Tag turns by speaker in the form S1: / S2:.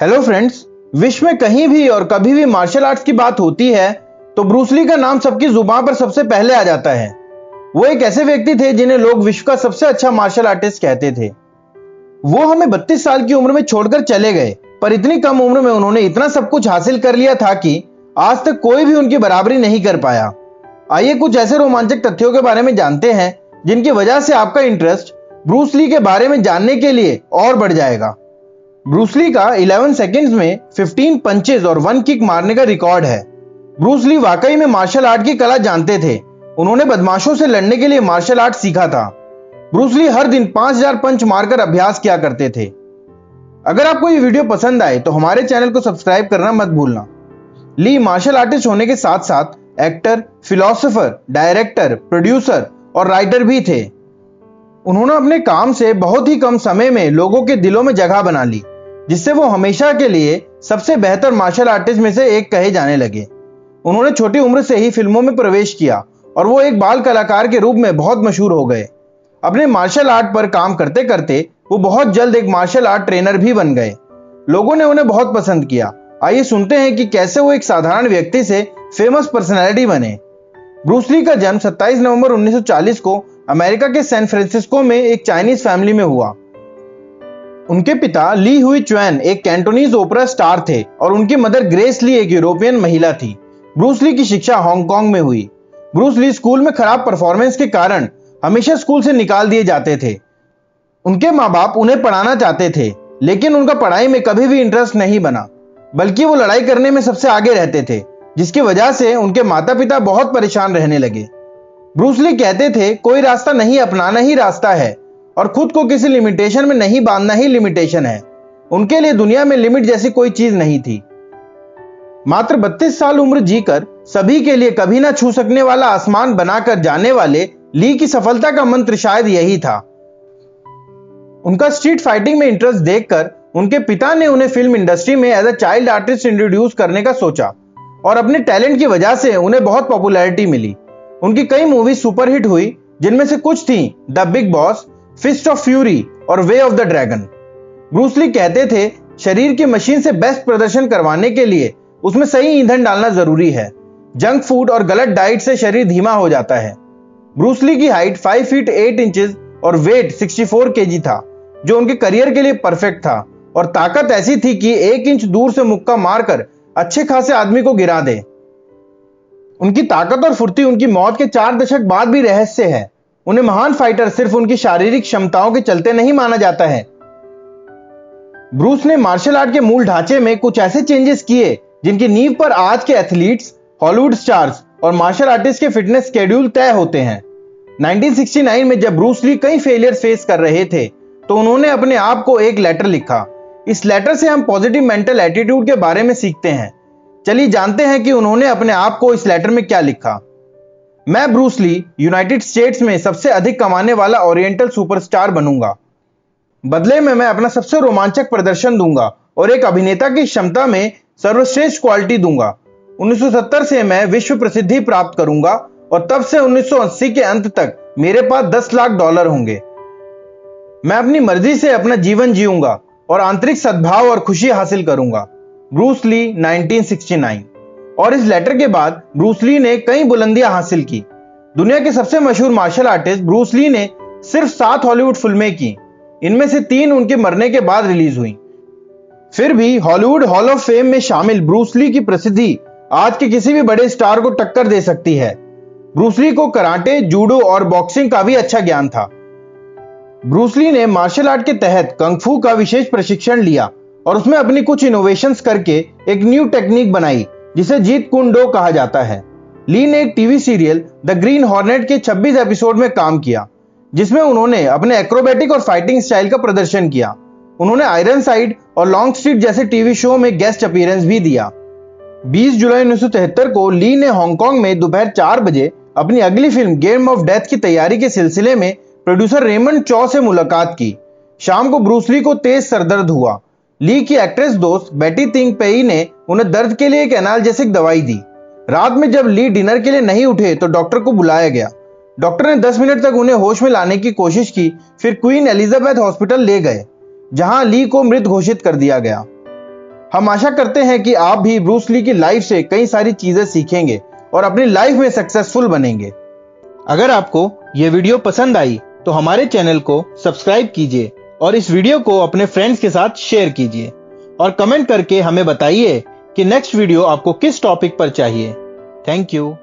S1: Hello friends. विश्व में कहीं भी और कभी भी मार्शल आर्ट्स की बात होती है तो ब्रूस ली का नाम सबकी जुबान पर सबसे पहले आ जाता है। वो एक ऐसे व्यक्ति थे जिन्हें लोग विश्व का सबसे अच्छा मार्शल आर्टिस्ट कहते थे। वो हमें 32 साल की उम्र में छोड़कर चले गए, पर इतनी कम उम्र में उन्होंने इतना सब कुछ हासिल कर लिया था कि आज तक कोई भी उनकी बराबरी नहीं कर पाया। आइए कुछ ऐसे रोमांचक तथ्यों के बारे में जानते हैं जिनकी वजह से आपका इंटरेस्ट ब्रूस ली के बारे में जानने के लिए और बढ़ जाएगा। ब्रूस ली का 11 सेकंड्स में 15 पंचेज और 1 किक मारने का रिकॉर्ड है। ब्रूस ली वाकई में मार्शल आर्ट की कला जानते थे। उन्होंने बदमाशों से लड़ने के लिए मार्शल आर्ट सीखा था। ब्रूस ली हर दिन 5000 पंच मारकर अभ्यास किया करते थे। अगर आपको ये वीडियो पसंद आए तो हमारे चैनल को सब्सक्राइब करना मत भूलना। ली मार्शल आर्टिस्ट होने के साथ साथ एक्टर, फिलोसोफर, डायरेक्टर, प्रोड्यूसर और राइटर भी थे। उन्होंने अपने काम से बहुत ही कम समय में लोगों के दिलों में जगह बना ली, जिससे वो हमेशा के लिए सबसे बेहतर मार्शल आर्टिस्ट में से एक कहे जाने लगे। उन्होंने छोटी उम्र से ही फिल्मों में प्रवेश किया और वो एक बाल कलाकार के रूप में बहुत मशहूर हो गए। अपने मार्शल आर्ट पर काम करते करते वो बहुत जल्द एक मार्शल आर्ट ट्रेनर भी बन गए। लोगों ने उन्हें बहुत पसंद किया। आइए सुनते हैं कि कैसे वो एक साधारण व्यक्ति से फेमस पर्सनैलिटी बने। ब्रूस ली का जन्म 27 नवंबर 1940 को अमेरिका के सैन फ्रांसिस्को में एक चाइनीज फैमिली में हुआ। उनके पिता ली हुई च्वेन एक कैंटोनीज ओपेरा स्टार थे और उनकी मदर ग्रेस ली एक यूरोपियन महिला थी। ब्रूस ली की शिक्षा हांगकांग में हुई। ब्रूस ली स्कूल में खराब परफॉर्मेंस के कारण हमेशा स्कूल से निकाल दिए जाते थे। उनके माँ बाप उन्हें पढ़ाना चाहते थे, लेकिन उनका पढ़ाई में कभी भी इंटरेस्ट नहीं बना, बल्कि वो लड़ाई करने में सबसे आगे रहते थे, जिसकी वजह से उनके माता पिता बहुत परेशान रहने लगे। ब्रूस ली कहते थे, कोई रास्ता नहीं अपनाना ही रास्ता है और खुद को किसी लिमिटेशन में नहीं बांधना ही लिमिटेशन है। उनके लिए दुनिया में लिमिट जैसी कोई चीज नहीं थी। मात्र 32 साल उम्र जीकर सभी के लिए कभी ना छू सकने वाला आसमान बनाकर जाने वाले ली की सफलता का मंत्र शायद यही था। उनका स्ट्रीट फाइटिंग में इंटरेस्ट देखकर उनके पिता ने उन्हें फिल्म इंडस्ट्री में as a child artist introduce करने का सोचा और अपने टैलेंट की वजह से उन्हें बहुत पॉपुलैरिटी मिली। उनकी कई मूवीज सुपरहिट हुई, जिनमें से कुछ थी the big boss, fist of fury और way of the dragon. Bruce Lee कहते थे, शरीर की मशीन से बेस्ट प्रदर्शन करवाने के लिए उसमें सही ईंधन डालना जरूरी है। जंक फूड और गलत डाइट से शरीर धीमा हो जाता है। ब्रूस ली की हाइट 5 फीट 8 इंचेस और वेट 64 केजी था, जो उनके करियर के लिए परफेक्ट था। और ताकत ऐसी थी कि 1 इंच दूर से मुक्का मारकर अच्छे खासे आदमी को गिरा दे। उनकी ताकत और फुर्ती उनकी मौत के 4 दशक बाद भी रहस्य है। उन्हें महान फाइटर सिर्फ उनकी शारीरिक क्षमताओं के चलते नहीं माना जाता है। ब्रूस ने मार्शल आर्ट के मूल ढांचे में कुछ ऐसे चेंजेस किए जिनकी नींव पर आज के एथलीट्स, हॉलीवुड स्टार्स और मार्शल आर्टिस्ट के फिटनेस शेड्यूल तय होते हैं। 1969 में जब ब्रूस ली कई फेलियर फेस कर रहे थे तो उन्होंने अपने आप को एक लेटर लिखा। इस लेटर से हम पॉजिटिव मेंटल एटीट्यूड के बारे में सीखते हैं। चलिए जानते हैं कि उन्होंने अपने आप को इस लेटर में क्या लिखा। मैं ब्रूस ली यूनाइटेड स्टेट्स में सबसे अधिक कमाने वाला ओरिएंटल सुपरस्टार बनूंगा। बदले में मैं अपना सबसे रोमांचक प्रदर्शन दूंगा और एक अभिनेता की क्षमता में सर्वश्रेष्ठ क्वालिटी दूंगा। 1970 से मैं विश्व प्रसिद्धि प्राप्त करूंगा और तब से 1980 के अंत तक मेरे पास $10 लाख होंगे। मैं अपनी मर्जी से अपना जीवन जीऊंगा और आंतरिक सद्भाव और खुशी हासिल करूंगा। Bruce Lee 1969। और इस लेटर के बाद ब्रूस ली ने कई बुलंदियां हासिल की। दुनिया के सबसे मशहूर मार्शल आर्टिस्ट ब्रूस ली ने सिर्फ 7 हॉलीवुड फिल्में की, इनमें से 3 उनके मरने के बाद रिलीज हुई। फिर भी हॉलीवुड हॉल ऑफ फेम में शामिल ब्रूस ली की प्रसिद्धि आज के किसी भी बड़े स्टार को टक्कर दे सकती है। ब्रूस ली को कराटे, जूडो और बॉक्सिंग का भी अच्छा ज्ञान था। ब्रूस ली ने मार्शल आर्ट के तहत कंग फू का विशेष प्रशिक्षण लिया और उसमें अपनी कुछ इनोवेशंस करके एक न्यू टेक्निक बनाई, जिसे जीत कुन डो कहा जाता है। ली ने एक TV serial the green hornet के 26 एपिसोड में काम किया, जिसमें उन्होंने अपने एक्रोबैटिक और फाइटिंग स्टाइल का प्रदर्शन किया। उन्होंने आयरन साइड और लॉन्ग स्ट्रीट जैसे टीवी शो में गेस्ट अपीयरेंस भी दिया। 20 जुलाई 1973 को ली ने हांगकांग में दोपहर 4 बजे अपनी अगली फिल्म गेम ऑफ डेथ की तैयारी के सिलसिले में प्रोड्यूसर रेमंड चॉ से मुलाकात की। शाम को ब्रूस ली को तेज सरदर्द हुआ। ली की एक्ट्रेस दोस्त बेटी तिंग पेई ने उन्हें दर्द के लिए एक एनाल्जेसिक दवाई दी। रात में जब ली डिनर के लिए नहीं उठे तो डॉक्टर को बुलाया गया। डॉक्टर ने 10 मिनट तक उन्हें होश में लाने की कोशिश की, फिर क्वीन एलिजाबेथ हॉस्पिटल ले गए, जहां ली को मृत घोषित कर दिया गया। हम आशा करते हैं कि आप भी ब्रूस ली की लाइफ से कई सारी चीजें सीखेंगे और अपनी लाइफ में सक्सेसफुल बनेंगे। अगर आपको यह वीडियो पसंद आई तो हमारे चैनल को सब्सक्राइब कीजिए और इस वीडियो को अपने फ्रेंड्स के साथ शेयर कीजिए और कमेंट करके हमें बताइए कि नेक्स्ट वीडियो आपको किस टॉपिक पर चाहिए। Thank you.